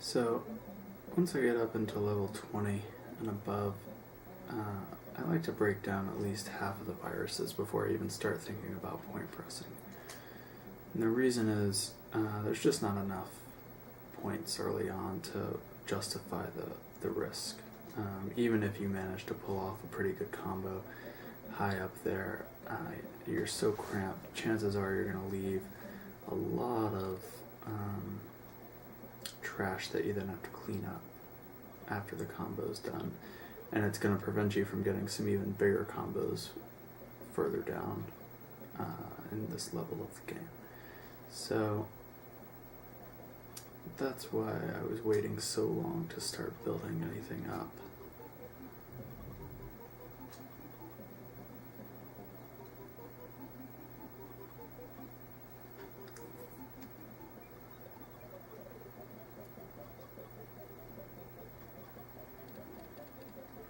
So, once I get up into level 20 and above, I like to break down at least half of the viruses before I even start thinking about point pressing. And the reason is there's just not enough points early on to justify the risk. Even if you manage to pull off a pretty good combo high up there, you're so cramped, chances are you're going to leave a lot of trash that you then have to clean up after the combo's done, and it's going to prevent you from getting some even bigger combos further down in this level of the game. So that's why I was waiting so long to start building anything up.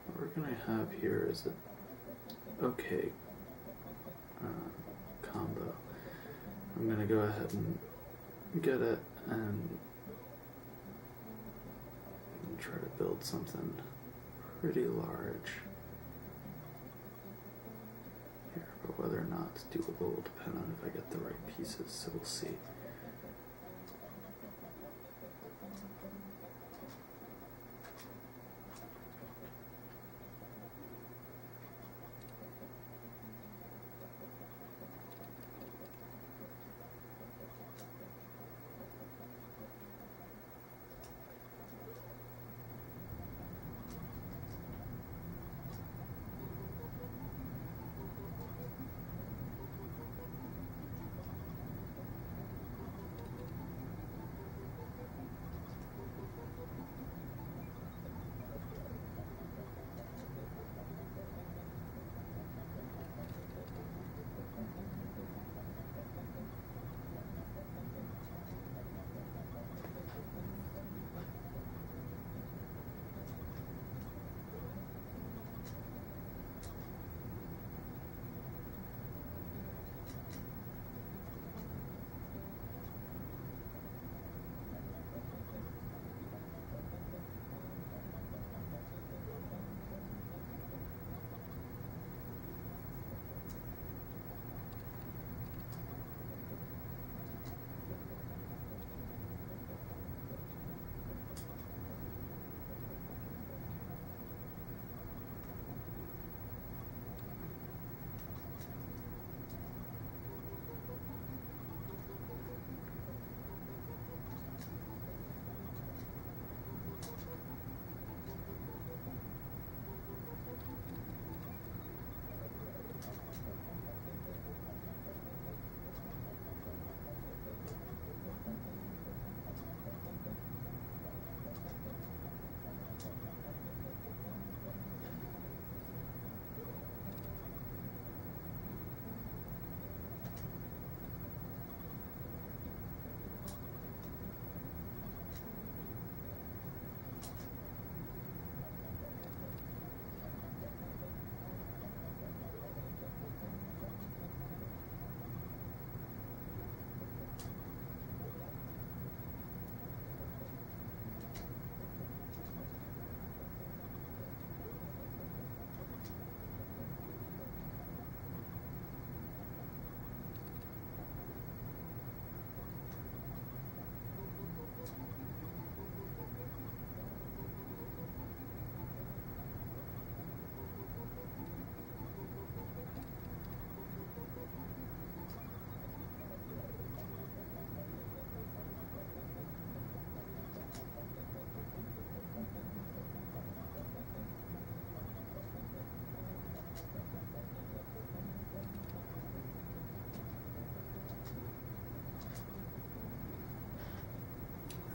What we're going to have here is a okay combo. I'm going to go ahead and get it and try to build something pretty large here, but whether or not it's doable will depend on if I get the right pieces, so we'll see.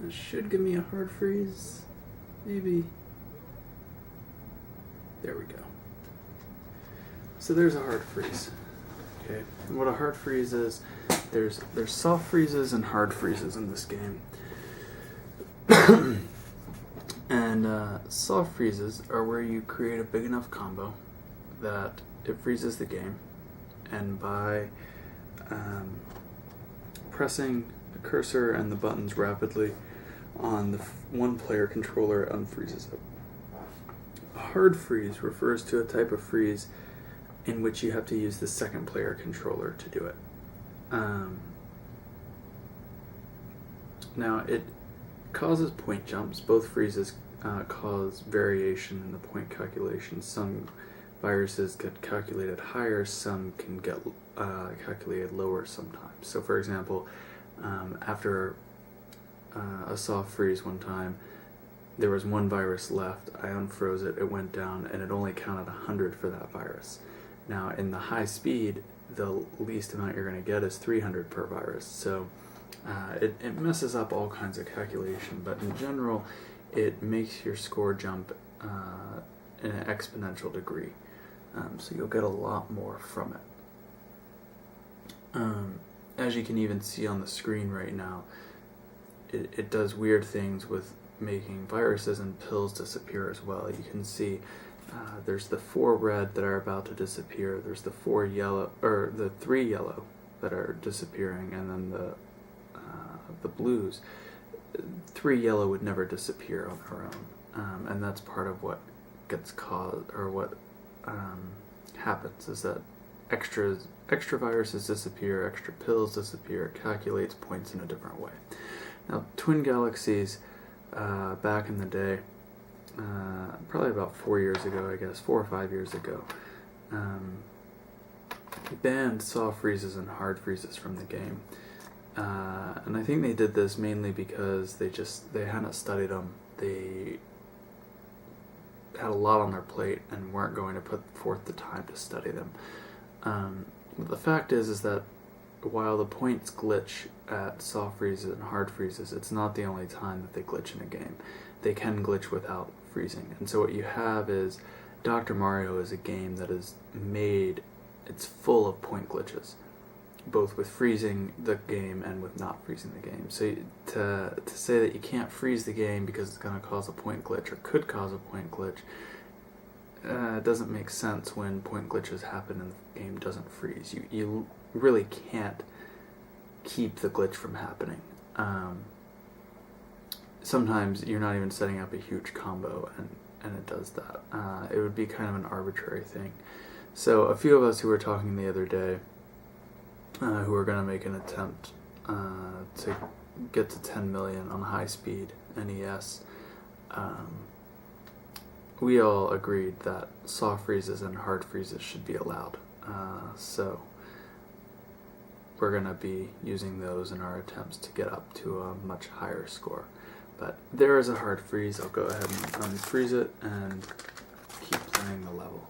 This should give me a hard freeze, maybe. There we go. So there's a hard freeze. Okay, and what a hard freeze is, there's soft freezes and hard freezes in this game. And soft freezes are where you create a big enough combo that it freezes the game, and by pressing the cursor and the buttons rapidly on the one player controller, it unfreezes it. A hard freeze refers to a type of freeze in which you have to use the second player controller to do it. Now, it causes point jumps. Both freezes cause variation in the point calculation. Some viruses get calculated higher, some can get calculated lower sometimes. So, for example, after a soft freeze one time, there was one virus left. I unfroze it, it went down, and it only counted 100 for that virus. Now, in the high speed, the least amount you're going to get is 300 per virus. So it messes up all kinds of calculation, but in general, it makes your score jump in an exponential degree. So you'll get a lot more from it. As you can even see on the screen right now, it does weird things with making viruses and pills disappear as well. You can see there's the 4 red that are about to disappear, there's the 4 yellow, or the 3 yellow that are disappearing, and then the blues. 3 yellow would never disappear on their own, and that's part of what gets caused, or what happens, is that extra viruses disappear, extra pills disappear, it calculates points in a different way. Now, Twin Galaxies, back in the day, probably about 4 years ago, I guess, 4 or 5 years ago, banned soft freezes and hard freezes from the game. And I think they did this mainly because they hadn't studied them. They had a lot on their plate and weren't going to put forth the time to study them. But the fact is that while the points glitch at soft freezes and hard freezes, it's not the only time that they glitch in a game. They can glitch without freezing. And so what you have is Dr. Mario is a game that is made, it's full of point glitches, both with freezing the game and with not freezing the game. So to say that you can't freeze the game because it's going to cause a point glitch or could cause a point glitch doesn't make sense when point glitches happen and the game doesn't freeze. You really can't keep the glitch from happening. Sometimes you're not even setting up a huge combo and it does that. It would be kind of an arbitrary thing. So a few of us who were talking the other day, who are going to make an attempt to get to 10 million on high speed NES, we all agreed that soft freezes and hard freezes should be allowed. So we're going to be using those in our attempts to get up to a much higher score. But there is a hard freeze. I'll go ahead and unfreeze it and keep playing the level.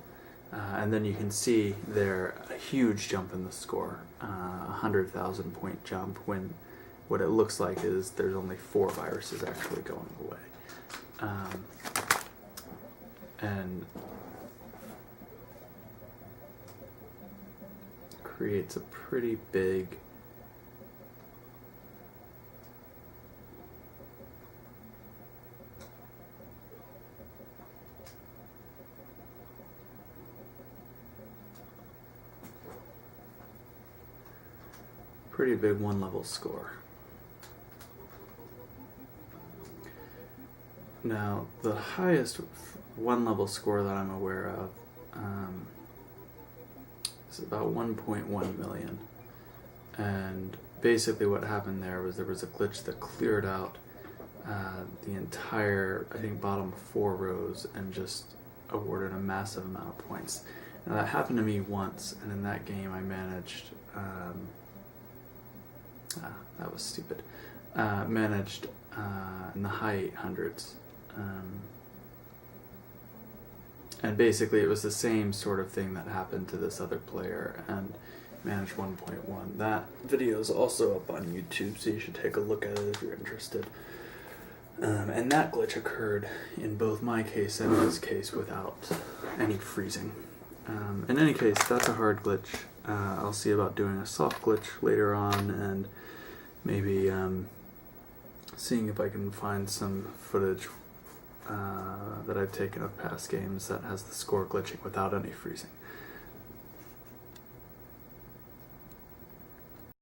And then you can see there a huge jump in the score, 100,000 point jump, when what it looks like is there's only 4 viruses actually going away. And creates a pretty big one-level score. Now, the highest one-level score that I'm aware of is about 1.1 million. And basically what happened there was a glitch that cleared out the entire, I think, bottom 4 rows and just awarded a massive amount of points. Now, that happened to me once, and in that game I managed... that was stupid. Managed in the high 800s. And basically it was the same sort of thing that happened to this other player and managed 1.1. That video is also up on YouTube, so you should take a look at it if you're interested. And that glitch occurred in both my case and his case without any freezing. In any case, that's a hard glitch. I'll see about doing a soft glitch later on, and maybe seeing if I can find some footage that I've taken of past games that has the score glitching without any freezing.